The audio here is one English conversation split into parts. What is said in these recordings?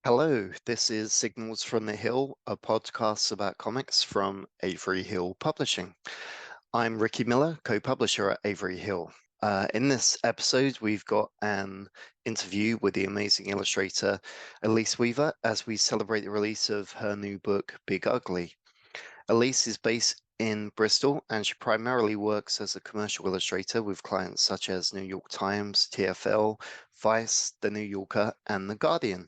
Hello, this is Signals from the Hill, a podcast about comics from Avery Hill Publishing. I'm Ricky Miller, co-publisher at Avery Hill. In this episode, we've got an interview with the amazing illustrator Ellice Weaver as we celebrate the release of her new book, Big Ugly. Ellice is based in Bristol and she primarily works as a commercial illustrator with clients such as New York Times, TfL, Vice, The New Yorker, and The Guardian.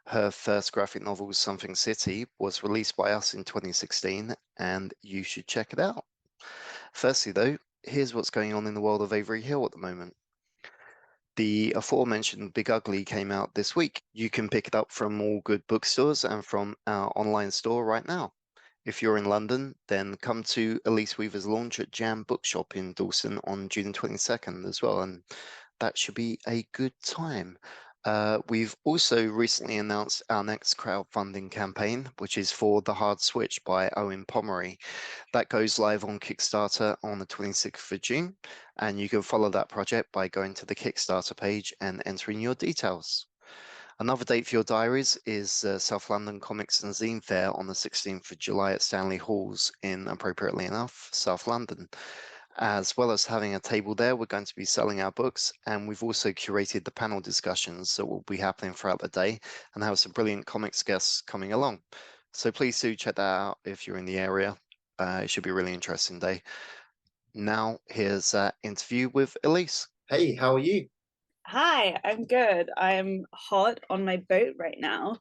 Her first graphic novel, Something City, was released by us in 2016, and you should check it out. Firstly, though, here's what's going on in the world of Avery Hill at the moment. The aforementioned Big Ugly came out this week. You can pick it up from all good bookstores and from our online store right now. If you're in London, then come to Ellice Weaver's launch at Jam Bookshop in Dawson on June 22nd as well, and that should be a good time. We've also recently announced our next crowdfunding campaign, which is for The Hard Switch by Owen Pomeroy. That goes live on Kickstarter on the 26th of June, and you can follow that project by going to the Kickstarter page and entering your details. Another date for your diaries is South London Comics and Zine Fair on the 16th of July at Stanley Halls in, appropriately enough, South London. As well as having a table there, we're going to be selling our books, and we've also curated the panel discussions that will be happening throughout the day and have some brilliant comics guests coming along. So please do check that out if you're in the area. It should be a really interesting day. Now, here's an interview with Ellice. Hey, how are you? Hi, I'm good. I'm hot on my boat right now.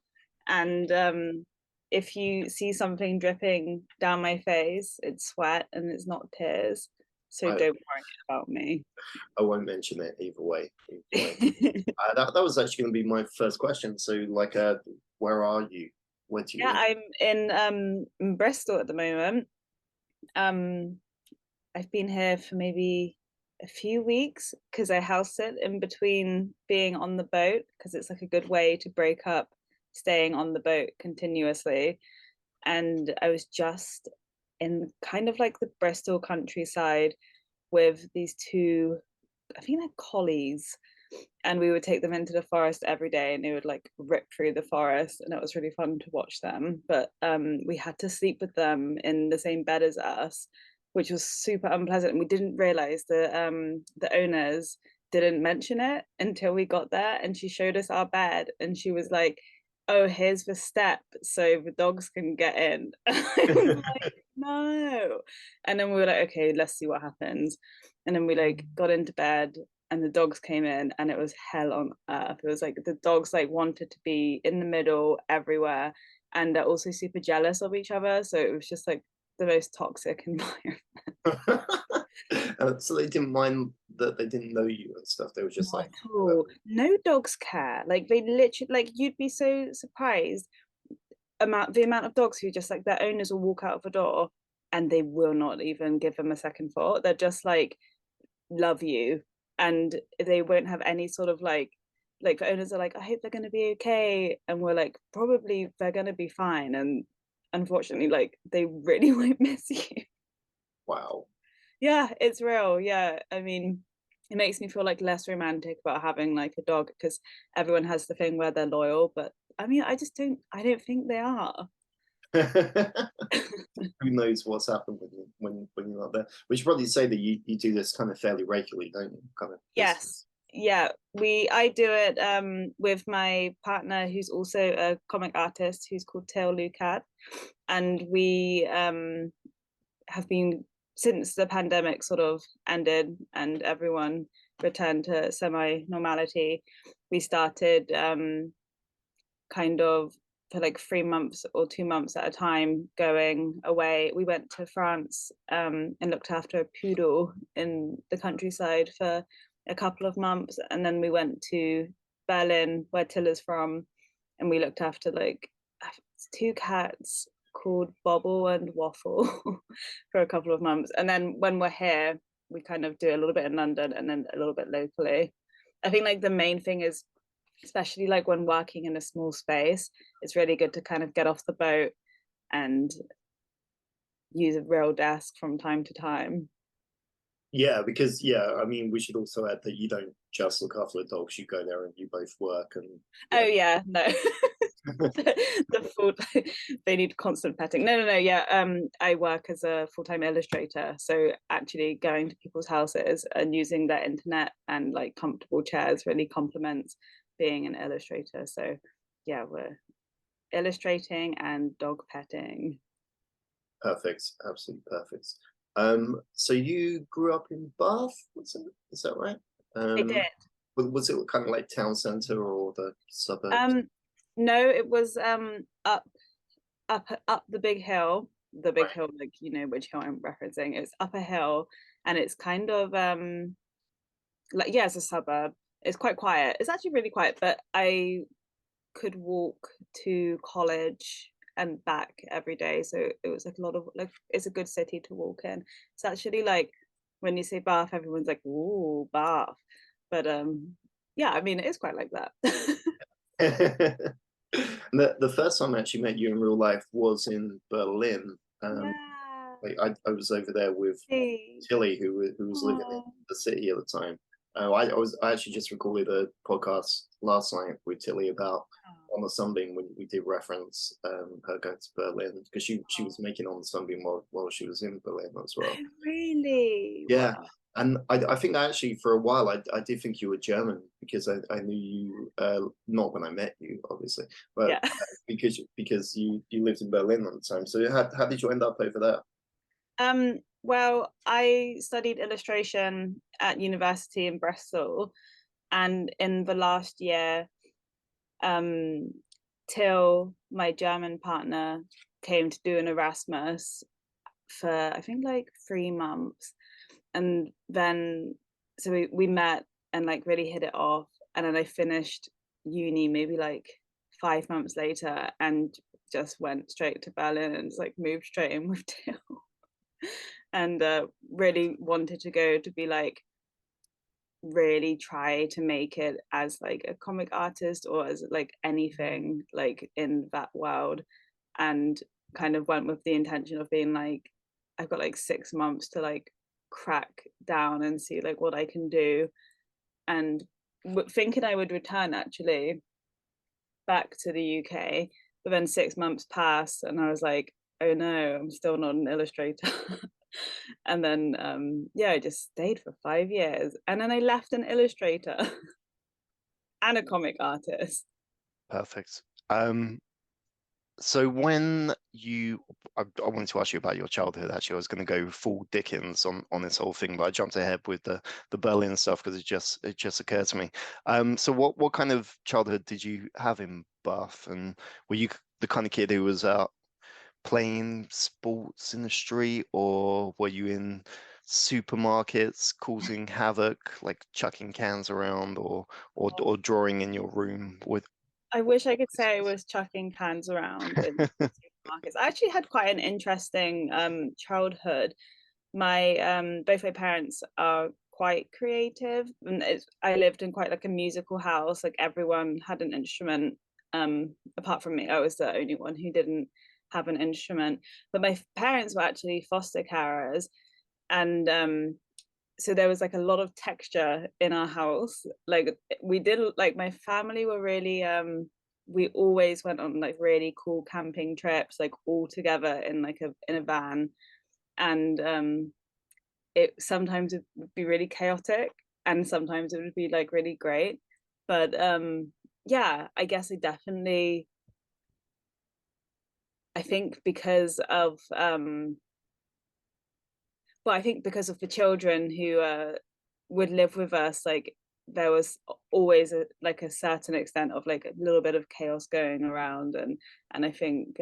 And if you see something dripping down my face, it's sweat and it's not tears. So I, don't worry about me. I won't mention it either way. That was actually going to be my first question. So, where are you? Where do you Yeah, live? I'm in Bristol at the moment. Um, I've been here for maybe a few weeks because I house sit in between being on the boat because it's like a good way to break up staying on the boat continuously. And I was just in kind of like the Bristol countryside with these two, I think they're collies, and we would take them into the forest every day and they would like rip through the forest and it was really fun to watch them. But we had to sleep with them in the same bed as us, which was super unpleasant, and we didn't realize the owners didn't mention it until we got there, and she showed us our bed and she was like, oh, here's the step so the dogs can get in. I was like, no. And then we were like, okay, let's see what happens. And then we like got into bed and the dogs came in and it was hell on earth. It was like the dogs like wanted to be in the middle everywhere, and they're also super jealous of each other. So it was just like the most toxic environment. So they didn't mind that they didn't know you and stuff. They were just Not like, at all. No dogs care. Like they literally, like you'd be so surprised the amount of dogs who just like their owners will walk out of a door and they will not even give them a second thought. They're just like love you, and they won't have any sort of like the owners are like, I hope they're going to be okay, and we're like, probably they're going to be fine. And unfortunately, like they really won't miss you. wow. Yeah, it's real. Yeah, I mean, it makes me feel like less romantic about having like a dog because everyone has the thing where they're loyal, but I mean, I don't think they are. Who knows what's happened with you when you're not there? We should probably say that you do this kind of fairly regularly, don't you? Kind of this. Yes. Yeah, I do it with my partner who's also a comic artist who's called Tail Lucat, and we have been, since the pandemic sort of ended and everyone returned to semi-normality, we started kind of for like 3 months or 2 months at a time going away. We went to France and looked after a poodle in the countryside for a couple of months, and then we went to Berlin, where Tilla's from, and we looked after like two cats called Bobble and Waffle for a couple of months. And then when we're here, we kind of do a little bit in London and then a little bit locally. I think like the main thing is, especially like when working in a small space, it's really good to kind of get off the boat and use a real desk from time to time. Yeah, because I mean, we should also add that you don't just look after the dogs. You go there and you both work and Oh yeah. yeah, no. the full they need constant petting. No, yeah. I work as a full-time illustrator, so actually going to people's houses and using their internet and like comfortable chairs really complements being an illustrator. So yeah, we're illustrating and dog petting. Perfect, absolutely perfect. So you grew up in Bath, is that right? I did. Was it kind of like town centre or the suburbs? Um, no, it was up the big hill. The big Right. hill, like you know which hill I'm referencing. It's up a hill, and it's kind of like yeah, it's a suburb. It's quite quiet. It's actually really quiet, but I could walk to college and back every day. So it was like a lot of like it's a good city to walk in. It's actually like when you say Bath, everyone's like, ooh, Bath. But yeah, I mean it is quite like that. And the first time I actually met you in real life was in Berlin. Yeah. Like I was over there with Hey. Tilly, who was living in Oh. the city at the time. I actually just recorded a podcast last night with Tilly about on the Sunbeam. We did reference her going to Berlin because she was making on the Sunbeam while she was in Berlin as well. Oh, really? Yeah, Wow. and I think that actually for a while I did think you were German because I knew you not when I met you obviously, but Yeah. because you lived in Berlin at the time. So how did you end up over there? Well, I studied illustration at university in Bristol, and in the last year, um, till my German partner came to do an Erasmus for I think like 3 months, and then so we met and like really hit it off, and then I finished uni maybe like 5 months later, and just went straight to Berlin and just like moved straight in with Till. And really wanted to go to be like really try to make it as like a comic artist or as like anything like in that world, and kind of went with the intention of being like I've got like 6 months to like crack down and see like what I can do, and thinking I would return actually back to the UK, but then 6 months passed and I was like, oh no, I'm still not an illustrator. And then yeah, I just stayed for 5 years, and then I left an illustrator and a comic artist. Perfect. So when I wanted to ask you about your childhood. Actually, I was going to go full Dickens on this whole thing, but I jumped ahead with the Berlin stuff because it just occurred to me. So what kind of childhood did you have in Bath, and were you the kind of kid who was out playing sports in the street, or were you in supermarkets causing havoc, like chucking cans around, or drawing in your room with? I wish I could say I was chucking cans around in supermarkets. I actually had quite an interesting childhood. My both my parents are quite creative, and I lived in quite like a musical house. Like everyone had an instrument, apart from me. I was the only one who didn't have an instrument. But my parents were actually foster carers, and so there was like a lot of texture in our house. Like we did, like my family were really we always went on like really cool camping trips, like all together in like a van. And it sometimes it would be really chaotic, and sometimes it would be like really great. But yeah, I guess I think because of I think because of the children who would live with us, like there was always like a certain extent of like a little bit of chaos going around, and I think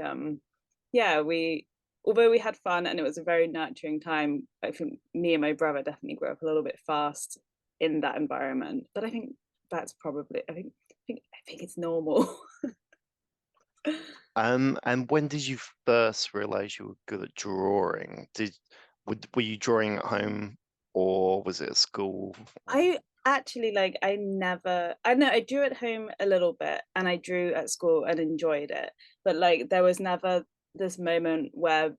yeah, we although we had fun and it was a very nurturing time, I think me and my brother definitely grew up a little bit fast in that environment. But I think that's probably I think it's normal. And when did you first realize you were good at drawing? Were you drawing at home, or was it at school? I actually like I know I drew at home a little bit and I drew at school and enjoyed it. But like there was never this moment where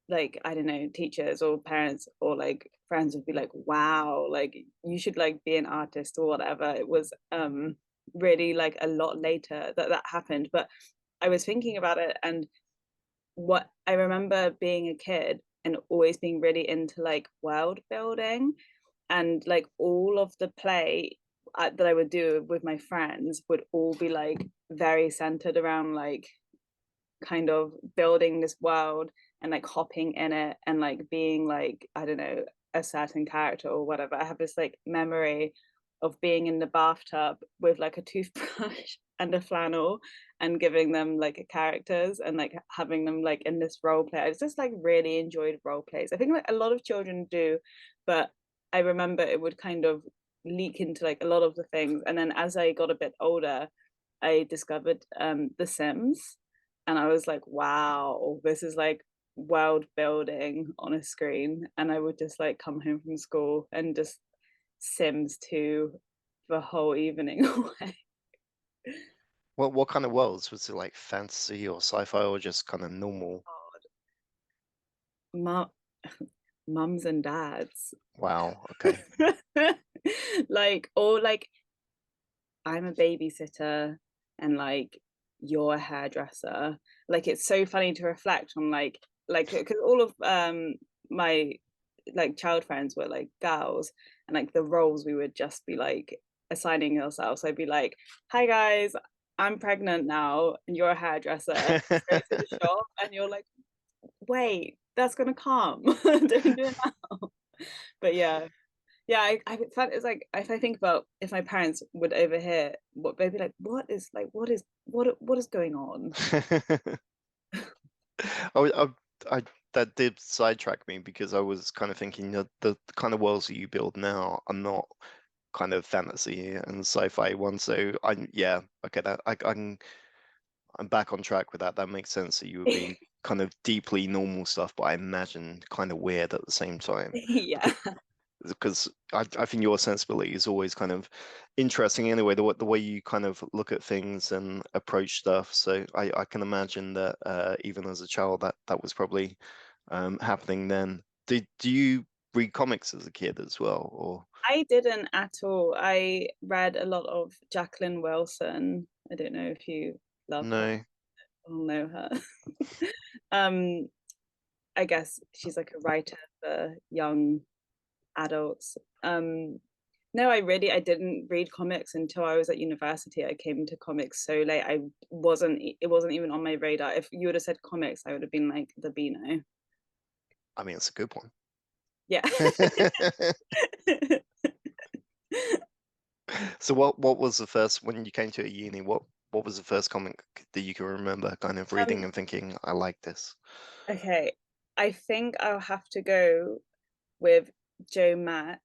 like I don't know, teachers or parents or like friends would be like, wow, like you should like be an artist or whatever. It was really like a lot later that happened. But I was thinking about it, and what I remember being a kid and always being really into like world building, and like all of the play that I would do with my friends would all be like very centered around like kind of building this world and like hopping in it and like being like, I don't know, a certain character or whatever. I have this like memory of being in the bathtub with like a toothbrush and a flannel and giving them like characters and like having them like in this role play. I just like really enjoyed role plays. I think like a lot of children do, but I remember it would kind of leak into like a lot of the things. And then as I got a bit older, I discovered The Sims, and I was like, wow, this is like world building on a screen. And I would just like come home from school and just Sims 2 the whole evening away. What kind of worlds? Was it like fantasy or sci-fi or just kind of normal? Mums and dads. Wow, okay. Like, or like I'm a babysitter and like you're a hairdresser. Like it's so funny to reflect on like because all of my like child friends were like girls, and like the roles we would just be like assigning ourselves. I'd be like, hi guys, I'm pregnant now and you're a hairdresser. Let's go to the shop, and you're like, wait, that's gonna come. Don't do it now. But yeah, I found it's like if I think about if my parents would overhear, what they'd be like, what is going on? I that did sidetrack me because I was kind of thinking that the kind of worlds that you build now are not kind of fantasy and sci-fi ones. So okay, I'm back on track with that. That makes sense that you would be kind of deeply normal stuff, but I imagine kind of weird at the same time. Yeah. Because I think your sensibility is always kind of interesting anyway, the way you kind of look at things and approach stuff. So I can imagine that even as a child that was probably happening then. Do you read comics as a kid as well, or? I didn't at all. I read a lot of Jacqueline Wilson. I don't know if you love her No. or know her. I guess she's like a writer for young adults. No, I didn't read comics until I was at university. I came to comics so late. It wasn't even on my radar. If you would have said comics, I would have been like the Beano. I mean, it's a good one. Yeah. So what was the first, when you came to a uni, what was the first comic that you can remember kind of reading and thinking, I like this? Okay, I think I'll have to go with Joe Matt,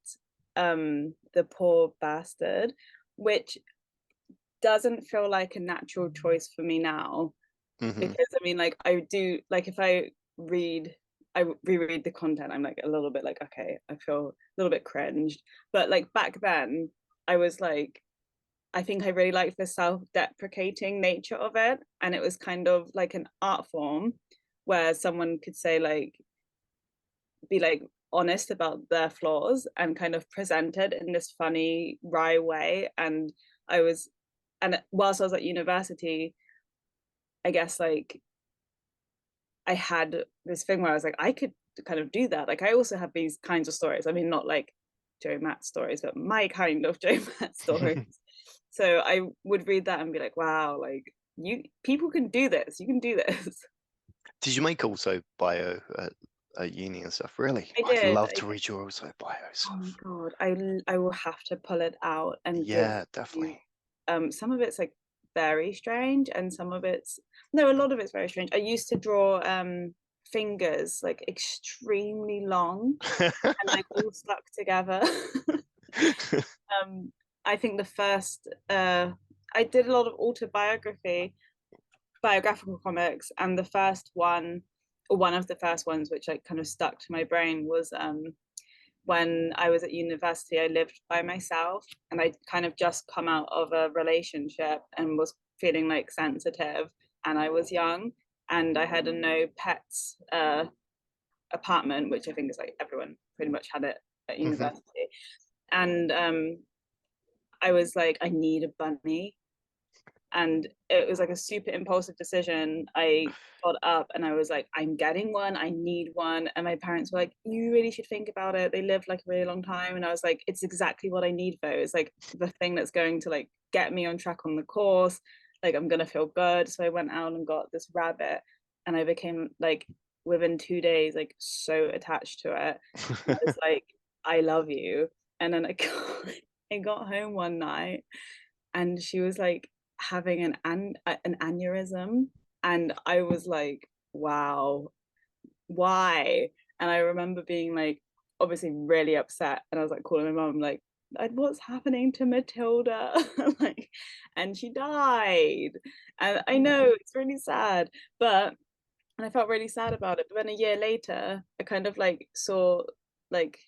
The Poor Bastard, which doesn't feel like a natural choice for me now. Because I mean, like I do, like if I reread the content, I'm like a little bit like, okay, I feel a little bit cringed. But like back then, I was like, I think I really liked the self-deprecating nature of it, and it was kind of like an art form where someone could say like, be like honest about their flaws and kind of present it in this funny, wry way. And whilst I was at university, I guess like I had this thing where I was like, I could kind of do that. Like I also have these kinds of stories. I mean, not like Joe Matt stories, but my kind of Joe Matt stories. So I would read that and be like, wow, like people can do this. You can do this. Did you make also bio at uni and stuff? Really? I did. I'd love to read your also bio stuff. Oh my god, I will have to pull it out and yeah, definitely. Some of it's like very strange, and some of it's no, a lot of it's very strange. I used to draw fingers like extremely long and like all stuck together. I think the first I did a lot of biographical comics, and the first one, or one of the first ones which like kind of stuck to my brain, was when I was at university. I lived by myself, and I kind of just come out of a relationship and was feeling like sensitive, and I was young, and I had a no pets apartment, which I think is like everyone pretty much had it at university. And I was like, I need a bunny. and it was like a super impulsive decision. I got up and I was like, I'm getting one, I need one. And my parents were like, you really should think about it, they lived like a really long time. And I was like, it's exactly what I need though. It's like the thing that's going to like get me on track on the course, like I'm gonna feel good. So I went out and got this rabbit, and I became like, within 2 days, like so attached to it. I was like, I love you. And then I got home one night and she was like having an aneurysm, and I was like, wow, why? And I remember being like obviously really upset, and I was like calling my mom like, what's happening to Matilda? Like, and she died. And I know it's really sad, but and I felt really sad about it. But then a year later, I kind of like saw like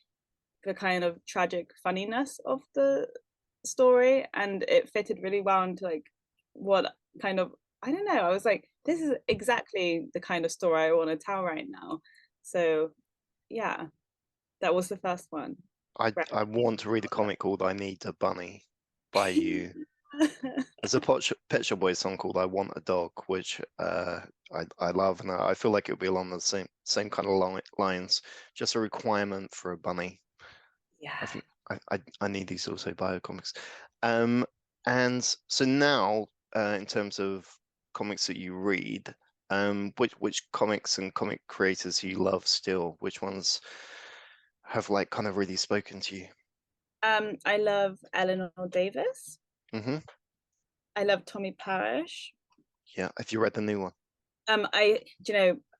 the kind of tragic funniness of the story, and it fitted really well into like what kind of, I don't know, I was like, this is exactly the kind of story I want to tell right now. So yeah, that was the first one. I want to read a comic called I Need a Bunny by you. There's a Pet Shop Boys song called I Want a Dog, which I love, and I feel like it would be along the same kind of lines, just a requirement for a bunny. Yeah. I think I need these also bio comics. And so now, in terms of comics that you read, which comics and comic creators you love still? Which ones have like kind of really spoken to you? I love Eleanor Davis. Mm-hmm. I love Tommy Parrish. Yeah. Have you read the new one?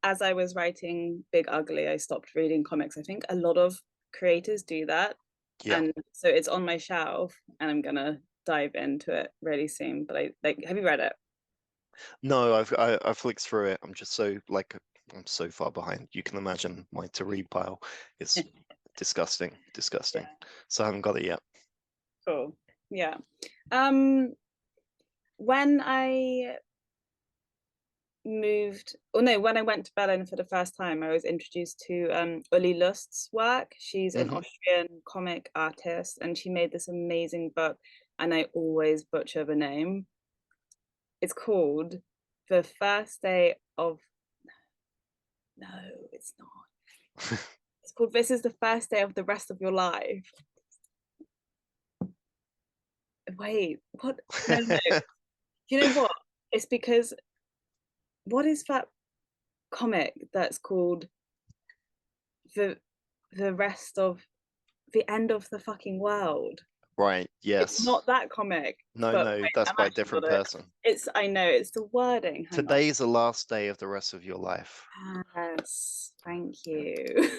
As I was writing Big Ugly, I stopped reading comics. I think a lot of creators do that. Yeah. And so it's on my shelf and I'm gonna dive into it really soon. But I like, have you read it? No, I flicked through it. I'm just so like I'm so far behind. You can imagine my to read pile. It's disgusting. Yeah. So I haven't got it yet. Cool. Yeah. When I when I went to Berlin for the first time, I was introduced to Uli Lust's work. She's an Austrian comic artist, and she made this amazing book, and I always butcher the name. It's called The First Day of... No, it's not. It's called This is the First Day of the Rest of Your Life. Wait, what? No. You know what? It's because, what is that comic that's called the rest of the end of the fucking world? Right. Yes. It's not that comic. No, Wait, that's by a different person. I know, it's the wording. Today is the last day of the rest of your life. Yes, thank you.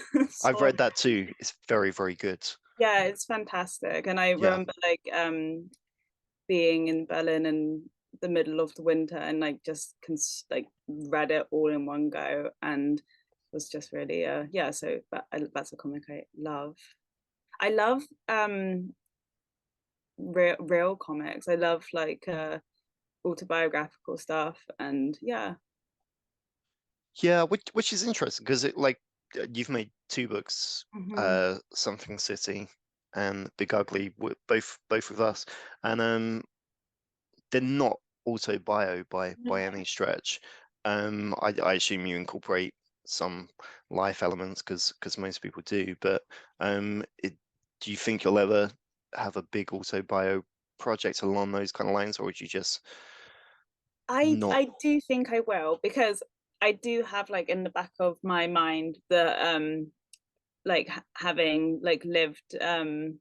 I've read that too. It's very, very good. Yeah, it's fantastic. And I remember like being in Berlin in the middle of the winter and like just like read it all in one go, and was just really so that's a comic I love. I love real comics. I love like autobiographical stuff, and yeah, which is interesting because it like you've made two books, Something City and Big Ugly, both with us, and they're not autobio by any stretch. I assume you incorporate some life elements because most people do, but do you think you'll ever have a big autobio project along those kind of lines, or would you just not? I do think I will, because I do have like in the back of my mind the like having like lived in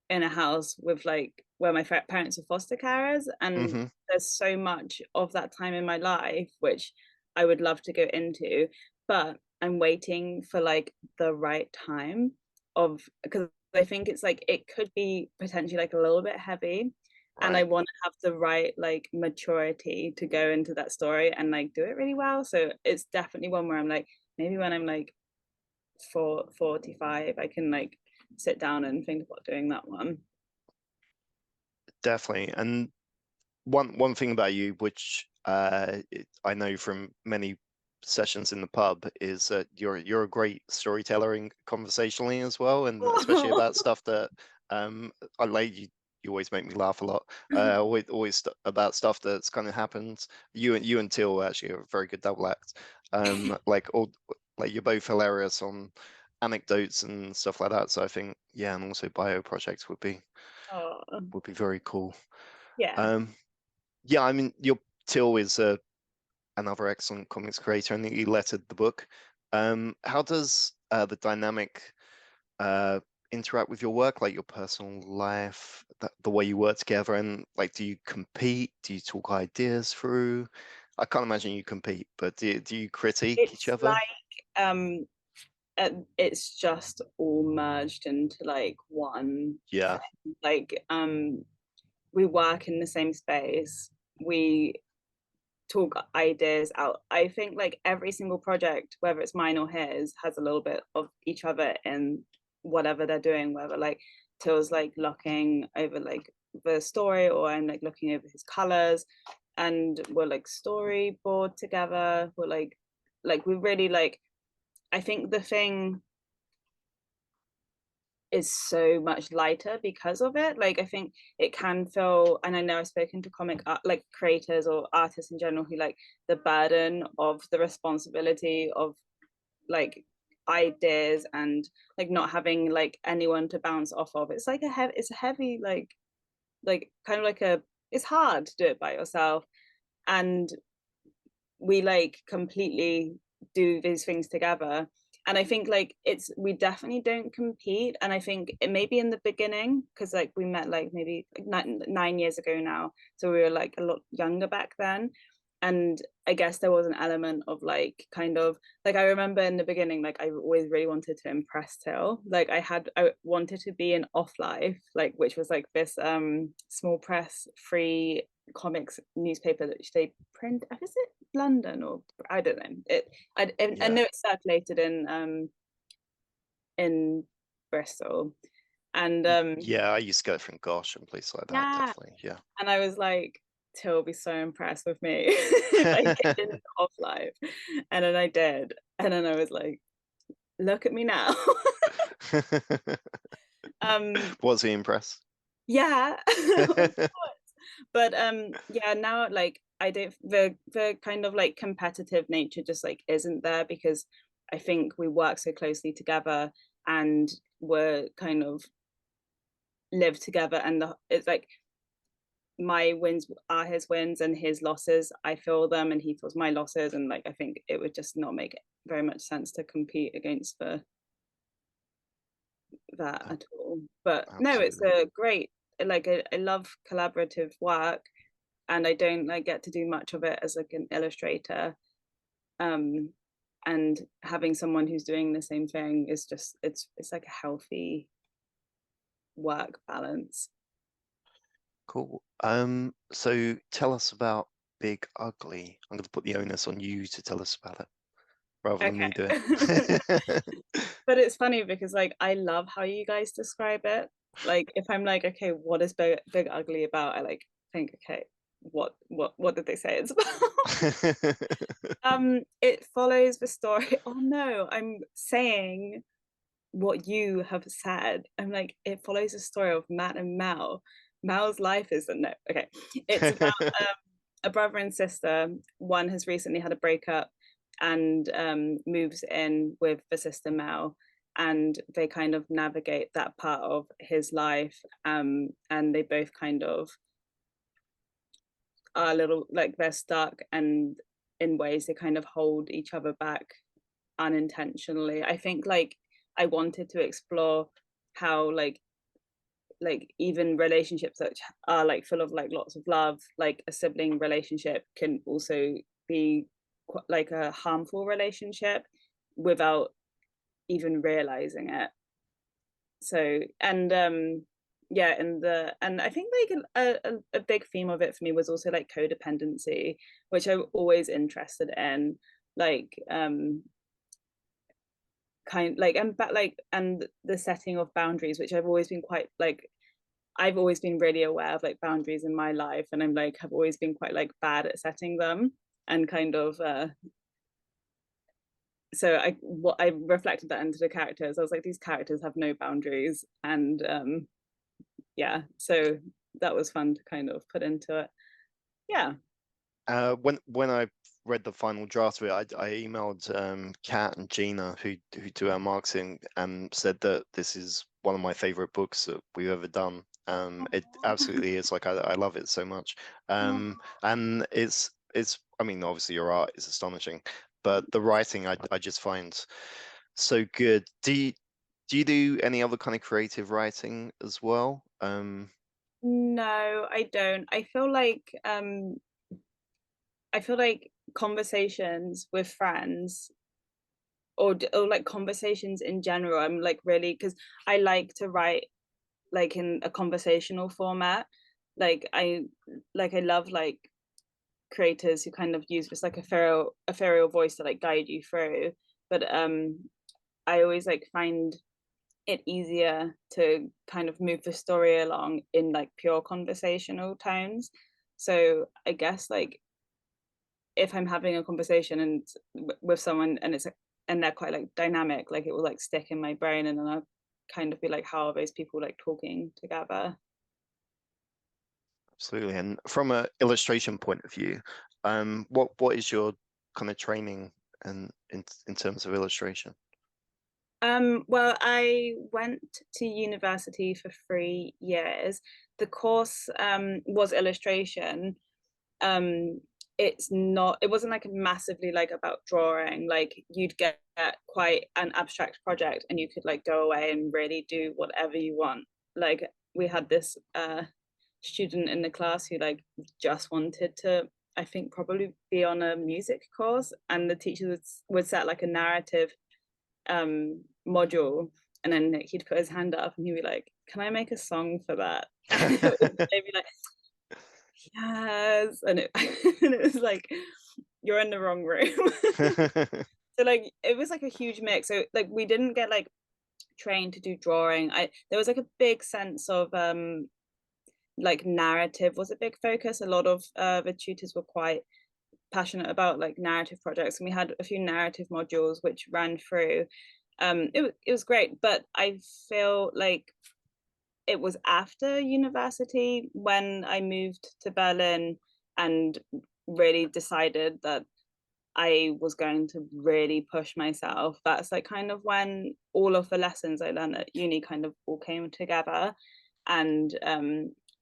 a house with like where my parents are foster carers, and there's so much of that time in my life which I would love to go into, but I'm waiting for like the right time of, because I think it's like it could be potentially like a little bit heavy, and I want to have the right like maturity to go into that story and like do it really well. So it's definitely one where I'm like, maybe when I'm like 45 I can like sit down and think about doing that one. Definitely. And one thing about you, which I know from many sessions in the pub, is that you're a great storyteller conversationally as well, and especially about stuff that I like. you always make me laugh a lot. Always about stuff that's kind of happened. You and Till actually are a very good double act. Like you're both hilarious on anecdotes and stuff like that. So I think, yeah, and also bio projects would be very cool. Yeah. Yeah, I mean, your Till is another excellent comics creator, and he lettered the book. How does the dynamic interact with your work, like your personal life, the way you work together, and like, do you compete? Do you talk ideas through? I can't imagine you compete, but do you critique each other? Like it's just all merged into like one Yeah. thing. Like we work in the same space, we talk ideas out. I think like every single project, whether it's mine or his, has a little bit of each other in whatever they're doing, whether like Till's like looking over like the story, or I'm like looking over his colors, and we're like storyboard together. We're like we really like, I think the thing is so much lighter because of it. Like I think it can feel, and I know I've spoken to comic like creators or artists in general, who like the burden of the responsibility of like ideas and like not having like anyone to bounce off of. It's like it's a heavy like kind of like it's hard to do it by yourself. And we like completely do these things together. And I think like we definitely don't compete. And I think it may be in the beginning, because like we met like maybe like 9 years ago now, so we were like a lot younger back then. And I guess there was an element of like kind of like, I remember in the beginning, like I always really wanted to impress Till. Like I wanted to be in Off Life, like, which was like this small press free comics newspaper that they print. Is it London, or I don't know. I know it circulated in Bristol, and yeah, I used to go from Gosh and places like that. yeah, Definitely, yeah. and I was like, Till will be so impressed with me if I get into Off Life, and then I did, and then I was like, look at me now. Was he impressed? Yeah. But yeah, now like I don't, the kind of like competitive nature just like isn't there, because I think we work so closely together, and we're kind of live together, and it's like my wins are his wins, and his losses I feel them, and he feels my losses. And like I think it would just not make very much sense to compete against that at all. But no, it's a great, like I love collaborative work, and I don't like get to do much of it as like an illustrator. And having someone who's doing the same thing is just, it's like a healthy work balance. Cool. So tell us about Big Ugly. I'm going to put the onus on you to tell us about it rather than me do it. But it's funny because like I love how you guys describe it. Like if I'm like, okay, what is Big Ugly about? I like think, okay, what did they say it's about? It follows the story. Oh no, I'm saying what you have said. I'm like, it follows the story of Matt and Mel. Mel's life is no, okay. It's about a brother and sister. One has recently had a breakup and moves in with the sister Mel, and they kind of navigate that part of his life, and they both kind of are a little like they're stuck, and in ways they kind of hold each other back unintentionally. I think like I wanted to explore how like even relationships that are like full of like lots of love, like a sibling relationship, can also be like a harmful relationship without even realizing it. So and yeah, and I think like a big theme of it for me was also like codependency, which I'm always interested in, like kind like and the setting of boundaries, which I've always been quite like, I've always been really aware of like boundaries in my life, and I'm like have always been quite like bad at setting them, and kind of so I reflected that into the characters. I was like, these characters have no boundaries, and yeah, so that was fun to kind of put into it. Yeah. When I read the final draft of it, I emailed Kat and Gina, who do our marketing, and said that this is one of my favorite books that we've ever done. It absolutely is. Like, I love it so much. And it's I mean, obviously your art is astonishing, but the writing I just find so good. Do you do any other kind of creative writing as well? No, I don't. I feel like conversations with friends, or like conversations in general, I'm like really, because I like to write like in a conversational format. I love like creators who kind of use this like ethereal voice to like guide you through. But I always like find it easier to kind of move the story along in like pure conversational tones. So I guess like if I'm having a conversation and with someone and they're quite like dynamic, like it will like stick in my brain, and then I'll kind of be like, how are those people like talking together? Absolutely. And from an illustration point of view, what is your kind of training and in terms of illustration? Well, I went to university for 3 years. The course was illustration. It wasn't like massively like about drawing. Like you'd get quite an abstract project and you could like go away and really do whatever you want. Like we had this student in the class who like just wanted to, I think, probably be on a music course, and the teacher would set like a narrative module, and then he'd put his hand up and he'd be like, can I make a song for that? And they'd be like, yes. And it was like, you're in the wrong room. So like it was like a huge mix. So like we didn't get like trained to do drawing. There was like a big sense of like narrative was a big focus. A lot of the tutors were quite passionate about like narrative projects, and we had a few narrative modules which ran through. It was great, but I feel like it was after university when I moved to Berlin and really decided that I was going to really push myself. That's like kind of when all of the lessons I learned at uni kind of all came together. And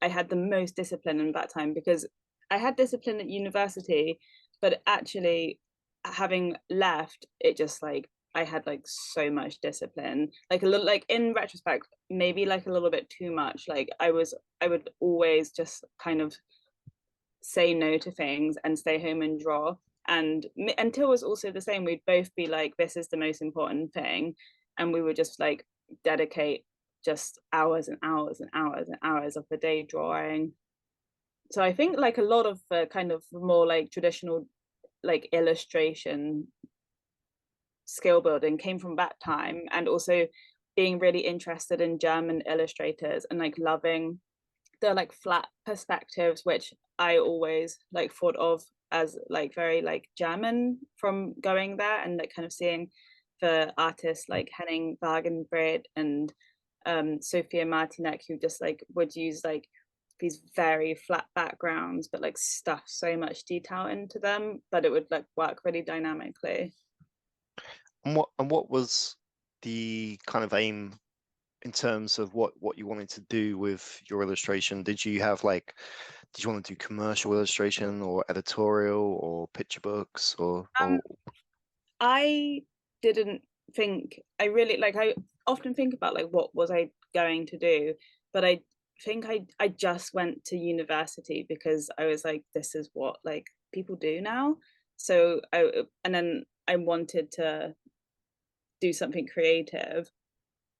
I had the most discipline in that time, because I had discipline at university, but actually having left, it just like I had like so much discipline, like a little, like in retrospect, maybe like a little bit too much. Like I would always just kind of say no to things and stay home and draw. And until was also the same, we'd both be like, this is the most important thing, and we would just like dedicate just hours and hours and hours and hours of the day drawing. So I think like a lot of the kind of more like traditional like illustration skill building came from that time, and also being really interested in German illustrators and like loving the like flat perspectives, which I always like thought of as like very like German from going there, and like kind of seeing the artists like Henning Wagenbreit and Sophia Martinek, who just like would use like these very flat backgrounds but like stuff so much detail into them that it would like work really dynamically. And what was the kind of aim in terms of what you wanted to do with your illustration? Did you want to do commercial illustration or editorial or picture books or I didn't think, I really like, I often think about like what was I going to do, but I think I just went to university because I was like, this is what like people do now. And then I wanted to do something creative,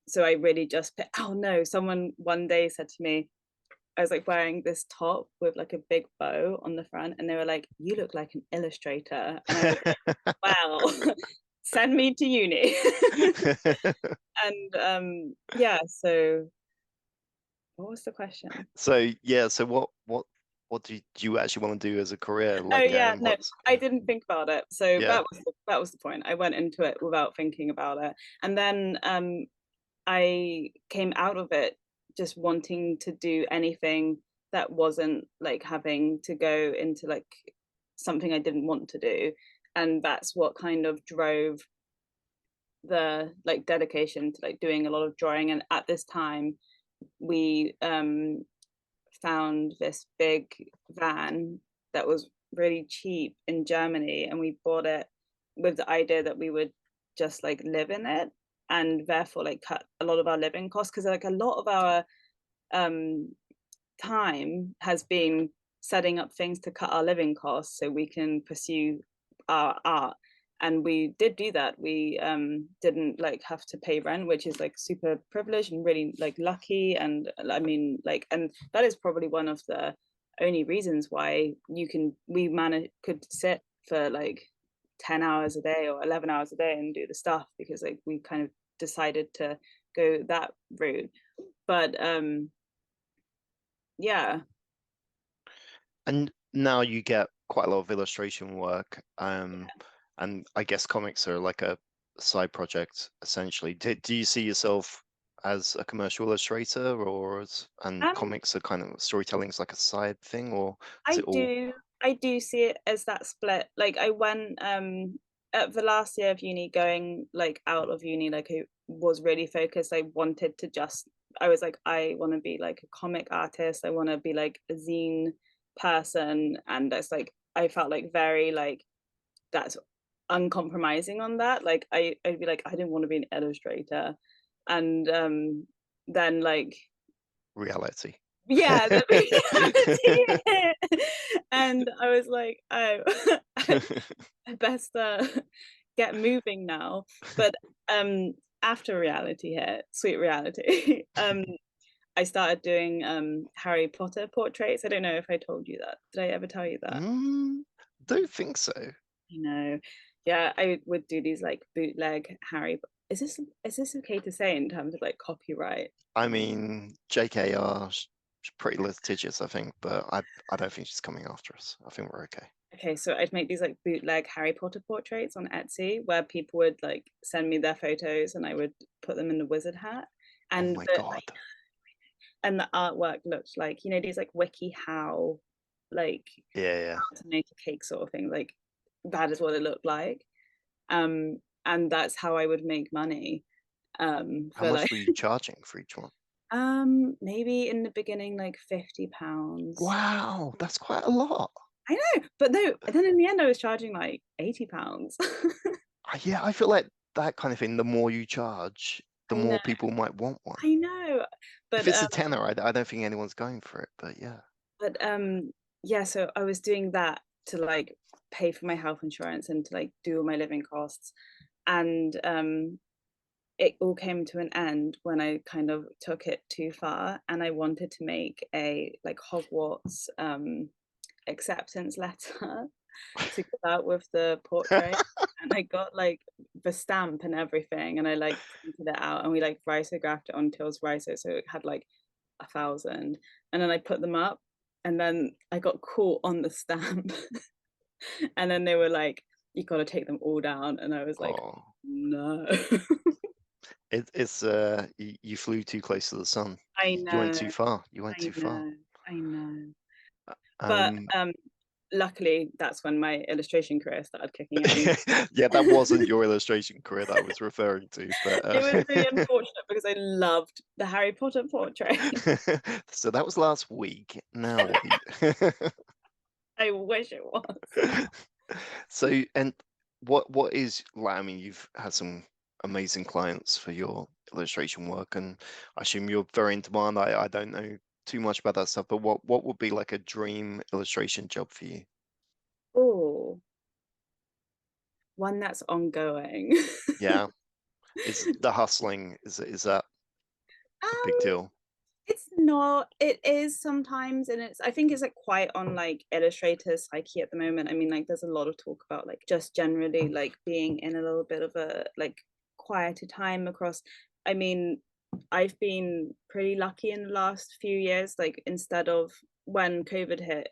so I really just oh no, someone one day said to me, I was like wearing this top with like a big bow on the front, and they were like, you look like an illustrator. And I was like, well, send me to uni. And yeah, so what was the question? So yeah, so what do you actually want to do as a career? Oh yeah, no, I yeah. didn't think about it. So Yeah. that was the point. I went into it without thinking about it. And then I came out of it just wanting to do anything that wasn't like having to go into like something I didn't want to do. And that's what kind of drove the like dedication to like doing a lot of drawing. And at this time we found this big van that was really cheap in Germany, and we bought it with the idea that we would just like live in it, and therefore like cut a lot of our living costs, because like a lot of our time has been setting up things to cut our living costs so we can pursue our art. And we did do that. We didn't like have to pay rent, which is like super privileged and really like lucky. And I mean like, and that is probably one of the only reasons why we could sit for like 10 hours a day or 11 hours a day and do the stuff, because like we kind of decided to go that route. But yeah. And now you get quite a lot of illustration work, and I guess comics are like a side project essentially. Do you see yourself as a commercial illustrator, or comics are kind of storytelling like a side thing, or is it all? I do see it as that split. Like I went at the last year of uni, going like out of uni, like I was really focused. I was like, I want to be like a comic artist, I want to be like a zine person. And that's like, I felt like very like that's uncompromising on that. Like I'd be like, I didn't want to be an illustrator. And then like Reality. yeah, the reality. And I was like, oh, I best get moving now. But after reality hit, sweet reality, I started doing Harry Potter portraits. I don't know if I told you that. Did I ever tell you that? Don't think so. You know, yeah, I would do these like bootleg Harry. Is this okay to say in terms of like copyright? I mean, JKR, she's pretty litigious, I think, but I don't think she's coming after us. I think we're okay. Okay, so I'd make these like bootleg Harry Potter portraits on Etsy, where people would like send me their photos and I would put them in the wizard hat. And oh my God. And the artwork looked like, you know, these like WikiHow, like yeah, how to make a cake sort of thing. Like that is what it looked like. And that's how I would make money. How much were you charging for each one? Maybe in the beginning like £50. Wow, that's quite a lot. I know, but no, then in the end I was charging like £80. Yeah, I feel like that kind of thing, the more you charge, the more people might want one. I know, but if it's a tenner, I don't think anyone's going for it, but yeah. But yeah, so I was doing that to like pay for my health insurance and to like do all my living costs. And it all came to an end when I kind of took it too far, and I wanted to make a like Hogwarts acceptance letter to go out with the portrait. And I got like the stamp and everything, and I like printed it out, and we like risographed it on Tills Riso, so it had like 1,000. And then I put them up, and then I got caught on the stamp. And then they were like, you got to take them all down. And I was like, no. It's you flew too close to the sun. I know. You went too far. I know. But luckily, that's when my illustration career started kicking in. Yeah, that wasn't your illustration career that I was referring to. But it was really unfortunate because I loved the Harry Potter portrait. So that was last week. Now I wish it was. So, and what is like? I mean, you've had some amazing clients for your illustration work, and I assume you're very in demand. I don't know too much about that stuff, but what would be like a dream illustration job for you? Oh, one that's ongoing. Yeah, is the hustling is that a big deal? It's not. It is sometimes, and I think it's like quite on like illustrators' psyche at the moment. I mean, like there's a lot of talk about like just generally like being in a little bit of a like quieter time across. I mean, I've been pretty lucky in the last few years. Like instead of when COVID hit,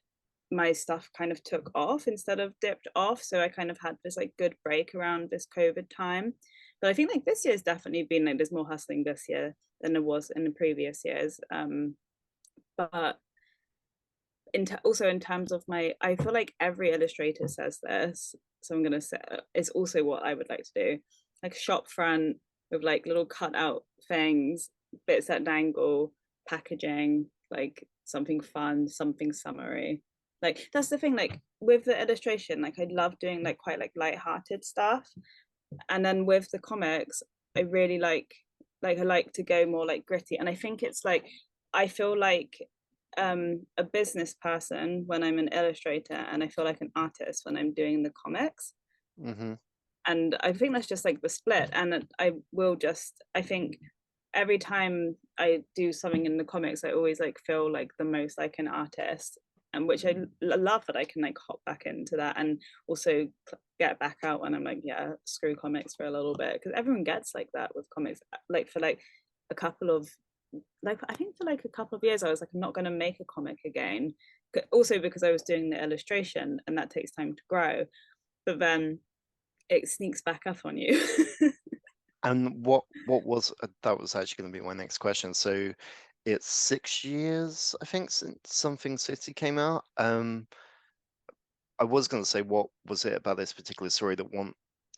my stuff kind of took off instead of dipped off. So I kind of had this like good break around this COVID time. But I think like this year's definitely been like there's more hustling this year than there was in the previous years. But also in terms of I feel like every illustrator says this, so I'm gonna say it's also what I would like to do, like a shop front with like little cutout things, bits that dangle, packaging, like something fun, something summery. Like that's the thing, like with the illustration, like I love doing like quite like light-hearted stuff, and then with the comics I really I like to go more like gritty, and I think it's like I feel like a business person when I'm an illustrator, and I feel like an artist when I'm doing the comics. Mm-hmm. And I think that's just like the split. And I think every time I do something in the comics, I always like feel like the most like an artist, and which I love that I can like hop back into that and also get back out when I'm like, yeah, screw comics for a little bit, because everyone gets like that with comics. Like for like a couple of like I think for like a couple of years I was like, I'm not going to make a comic again, also because I was doing the illustration and that takes time to grow, but then it sneaks back up on you. And what was that was actually going to be my next question. So it's 6 years, I think, since Something City came out. I was going to say, what was it about this particular story that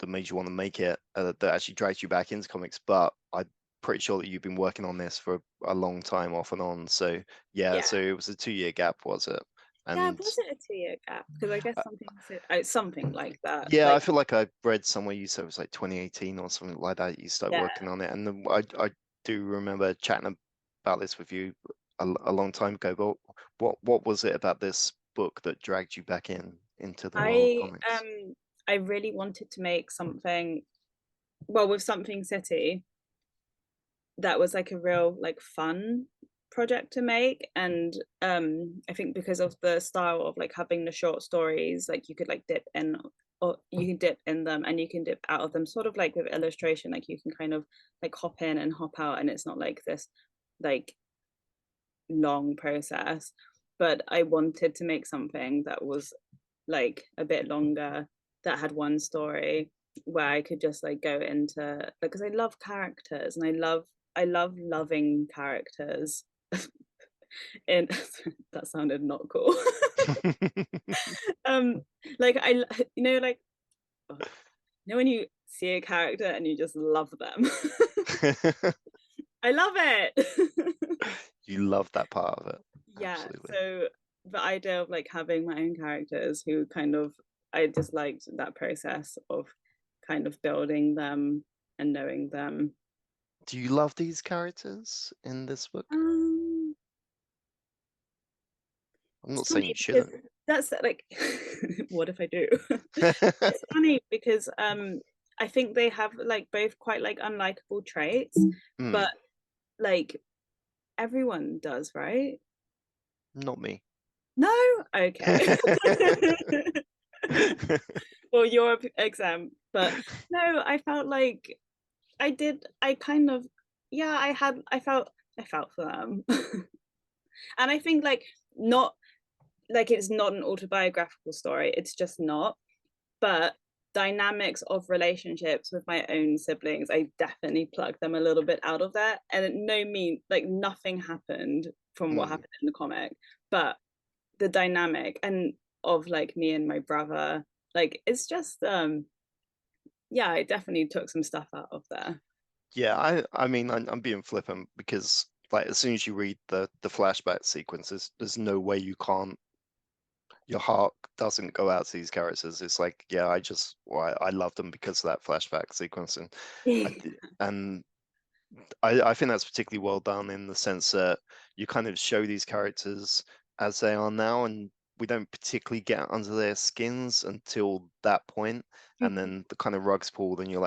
made you want to make it, that actually dragged you back into comics? But I'm pretty sure that you've been working on this for a long time, off and on. So yeah, Yeah. so it was a 2-year gap, was it? Yeah, And was it a 2-year gap? Because I guess something like that. yeah, I Like, feel like I read somewhere you said it was like 2018 or something like that. You started yeah, working on it, and then I do remember chatting about this with you a long time ago. But what was it about this book that dragged you back into the world of I comics? I really wanted to make something, well, with Something City, that was like a real like fun project to make. And I think because of the style of like having the short stories, like you could like dip in, or you can dip in them and you can dip out of them, sort of like with illustration, like you can kind of like hop in and hop out, and it's not like this like long process. But I wanted to make something that was like a bit longer, that had one story where I could just like go into, because I love characters and I love loving characters. And that sounded not cool. um like like, when you see a character and you just love them. I love it. You love that part of it. Yeah, Absolutely. so the idea of like having my own characters who kind of, I just liked that process of kind of building them and knowing them. Do you love these characters in this book? um I'm it's not saying funny you because shouldn't. that's like what if I do? It's funny because I think they have like both quite like unlikable traits, Hmm, but like everyone does, right? not me. No? Okay. Well, you're exempt, but no, I felt like I kind of, yeah, I felt for them. And I think like, not like, it's not an autobiographical story, it's just not, but dynamics of relationships with my own siblings, I definitely plugged them a little bit out of that. And it no mean like nothing happened from what Hmm. happened in the comic, but the dynamic and of like me and my brother, like it's just yeah, I definitely took some stuff out of there. Yeah, I mean, I'm being flippant because like as soon as you read the flashback sequences, there's no way you can't. Your heart doesn't go out to these characters. It's like, yeah, I love them because of that flashback sequence, and and I think that's particularly well done in the sense that you kind of show these characters as they are now, and we don't particularly get under their skins until that point, and then the kind of rug's pulled, and you're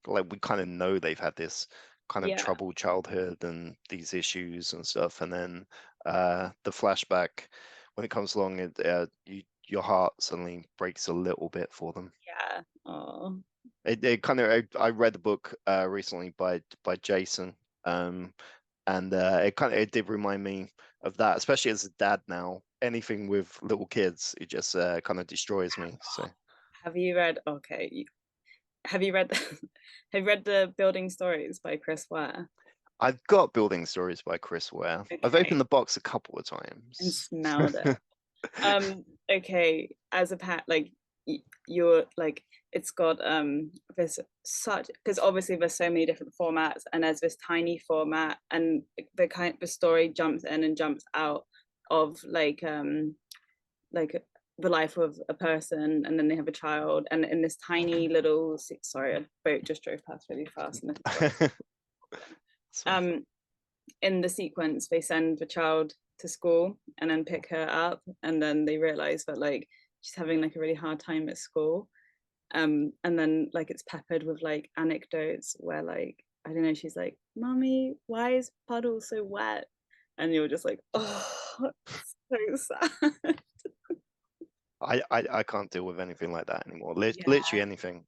like we kind of know they've had this kind of Yeah, troubled childhood and these issues and stuff, and then the flashback when it comes along, your heart suddenly breaks a little bit for them. yeah. Oh, It kind of I read the book recently by Jason, and it did remind me of that, especially as a dad now. Anything with little kids, it just kind of destroys me. So have you read? Okay, have you read the Building Stories by Chris Ware? I've got Building Stories by Chris Ware. Okay. I've opened the box a couple of times. And smelled it. Okay, as a like you're like, it's got there's such, because obviously there's so many different formats, and there's this tiny format, and the story jumps in and jumps out of like the life of a person, and then they have a child, and in this tiny little, sorry, a boat just drove past really fast. In the sequence, they send the child to school and then pick her up, and then they realize that like she's having like a really hard time at school, and then like it's peppered with like anecdotes where like, I don't know, she's like, "Mommy, why is puddle so wet?" And you're just like, oh, it's so sad. I can't deal with anything like that anymore. Literally anything.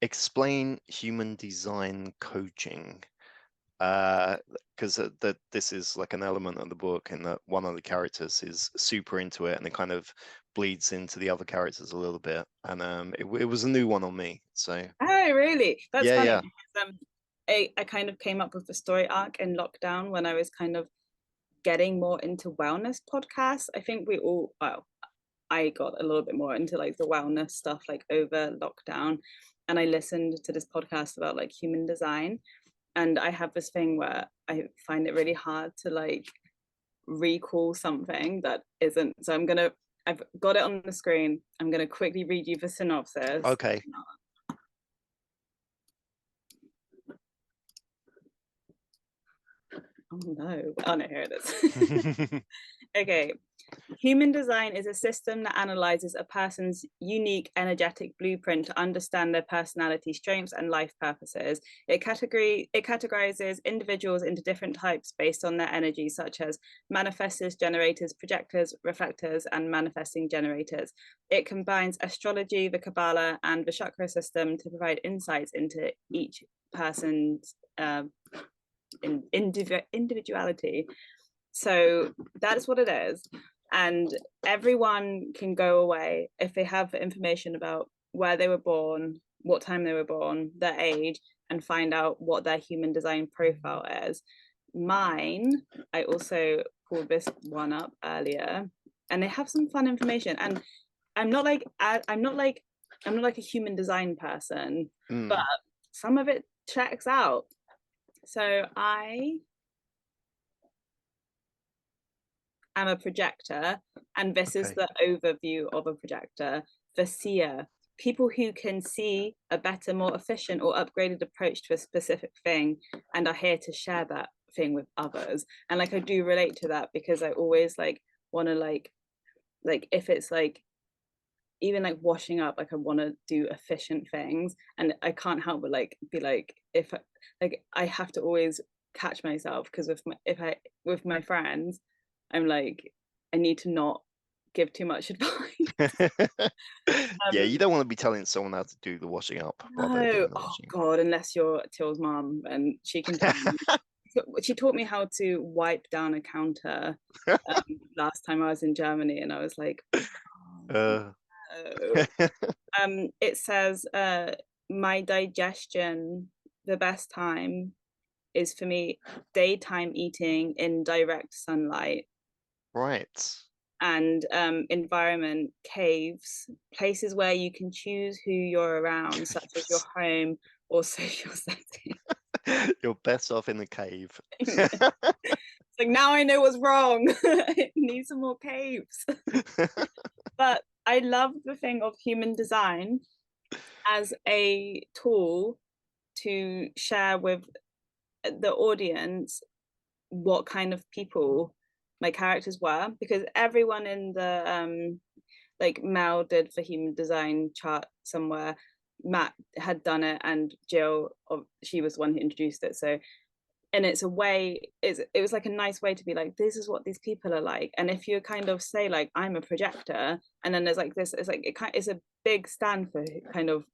Explain human design coaching, because this is like an element of the book, and that one of the characters is super into it, and it kind of bleeds into the other characters a little bit, and it was a new one on me. So oh really? That's funny. yeah. Because, I kind of came up with the story arc in lockdown when I was kind of getting more into wellness podcasts. I think I got a little bit more into like the wellness stuff like over lockdown, and I listened to this podcast about like human design, and I have this thing where I find it really hard to like recall something that isn't. So I've got it on the screen. I'm gonna quickly read you the synopsis. Okay. Oh no. Oh no, here it is. Okay. Human design is a system that analyzes a person's unique energetic blueprint to understand their personality strengths and life purposes. It categorizes individuals into different types based on their energy, such as manifestors, generators, projectors, reflectors, and manifesting generators. It combines astrology, the Kabbalah, and the chakra system to provide insights into each person's individuality. So that's what it is. And everyone can go away if they have information about where they were born, what time they were born, their age, and find out what their human design profile is. Mine, I also pulled this one up earlier, and they have some fun information. And I'm not like a human design person, but some of it checks out. So I'm a projector, and this is the overview of a projector. The seer, people who can see a better, more efficient or upgraded approach to a specific thing and are here to share that thing with others. And like I do relate to that, because I always like want to like if it's like even like washing up, like I want to do efficient things, and I can't help but like be like, if like I have to always catch myself, because with my friends, I'm like, I need to not give too much advice. Yeah, you don't want to be telling someone how to do the washing up. No, oh god, unless you're Till's mum, and she can tell me. She taught me how to wipe down a counter last time I was in Germany, and I was like, oh, no. It says my digestion, the best time is for me daytime eating in direct sunlight. Right. And environment, caves, places where you can choose who you're around, such as your home or social setting. You're best off in the cave. It's like, now I know what's wrong. I need some more caves. But I love the thing of human design as a tool to share with the audience what kind of people my characters were, because everyone in the like Mel did the human design chart somewhere, Matt had done it, and Jill, she was the one who introduced it. So, and it's a way, it was like a nice way to be like, this is what these people are like. And if you kind of say like, I'm a projector, and then there's like this, it's like it's a big stand for kind of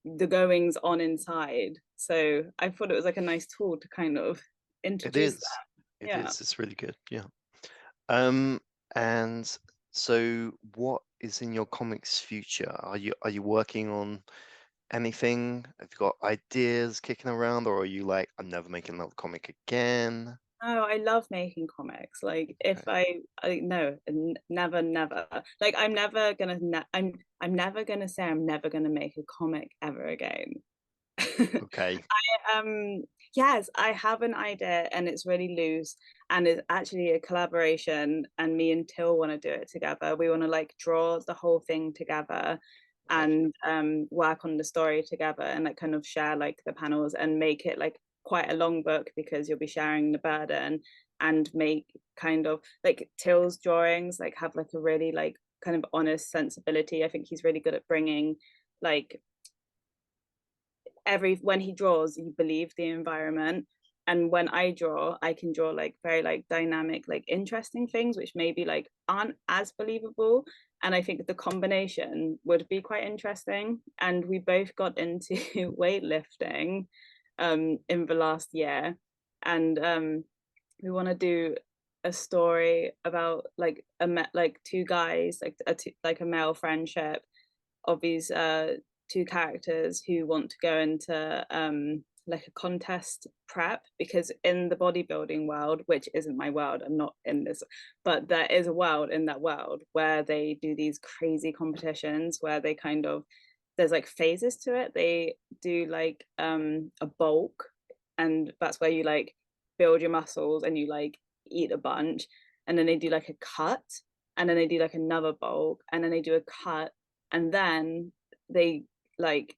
the goings on inside. So I thought it was like a nice tool to kind of introduce that. It is. It's really good. Yeah. And so what is in your comics future? Are you working on anything? Have you got ideas kicking around, or are you like, I'm never making another comic again? Oh, I love making comics. Like if I no, never, never. Like I'm never gonna I'm never gonna say I'm never gonna make a comic ever again. Okay. Yes, I have an idea and it's really loose and it's actually a collaboration, and me and Till want to do it together. We want to like draw the whole thing together Okay. and work on the story together and like kind of share like the panels and make it like quite a long book, because you'll be sharing the burden, and make kind of like Till's drawings like have like a really like kind of honest sensibility. I think he's really good at bringing like when he draws you believe the environment, and when I draw I can draw like very like dynamic like interesting things which maybe like aren't as believable, and I think the combination would be quite interesting. And we both got into weightlifting in the last year, and we want to do a story about like like two guys like a male friendship of these two characters who want to go into like a contest prep, because in the bodybuilding world, which isn't my world, I'm not in this, but there is a world in that world where they do these crazy competitions where they kind of, there's like phases to it. They do like a bulk, and that's where you like build your muscles and you like eat a bunch, and then they do like a cut, and then they do like another bulk, and then they do a cut, and then they like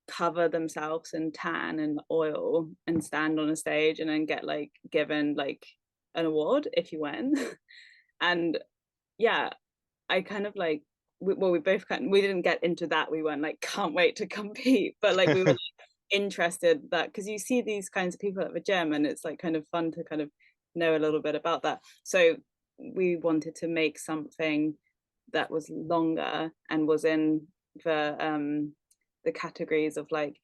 cover themselves in tan and oil and stand on a stage and then get like given like an award if you win. And yeah, I kind of like we both we didn't get into that, we weren't like can't wait to compete, but like we were like, interested that because you see these kinds of people at the gym and it's like kind of fun to kind of know a little bit about that. So we wanted to make something that was longer and was in the categories of like,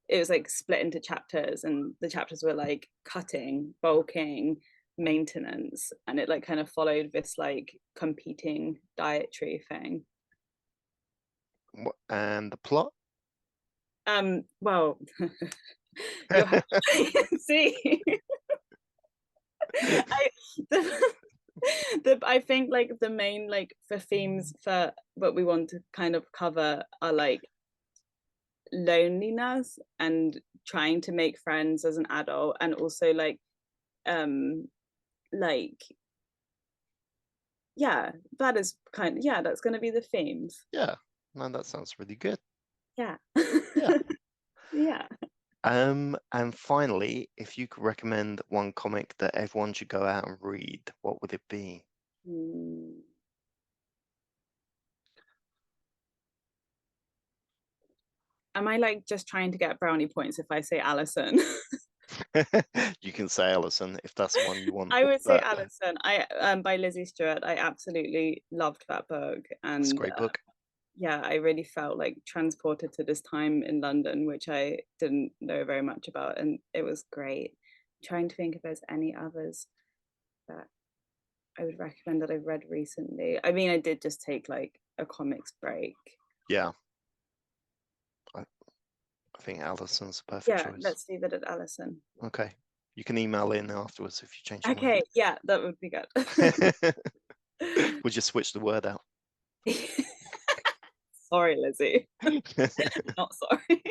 it was like split into chapters, and the chapters were like cutting, bulking, maintenance, and it like kind of followed this like competing dietary thing. And the plot? Well, you'll have to see. I think like the main like the themes for what we want to kind of cover are like loneliness and trying to make friends as an adult, and also like yeah, that is kind of, yeah, that's going to be the themes. Yeah, man, that sounds really good. Yeah. Yeah. Yeah. And finally, if you could recommend one comic that everyone should go out and read, what would it be? Am I like just trying to get brownie points if I say Alison? You can say Alison if that's the one you want. I would say Alison. By Lizzie Stewart. I absolutely loved that book, and It's a great book. Yeah, I really felt like transported to this time in London, which I didn't know very much about, and it was great. I'm trying to think if there's any others that I would recommend that I've read recently. I mean, I did just take like a comics break. Yeah. I think Alison's a perfect choice. Let's leave it at Alison. Okay. You can email in afterwards if you change your mind. Okay, yeah, that would be good. We'll just switch the word out. Sorry, Lizzie. Not sorry.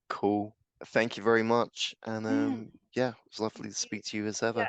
Cool. Thank you very much. And yeah, it was lovely to speak to you as ever. Yeah.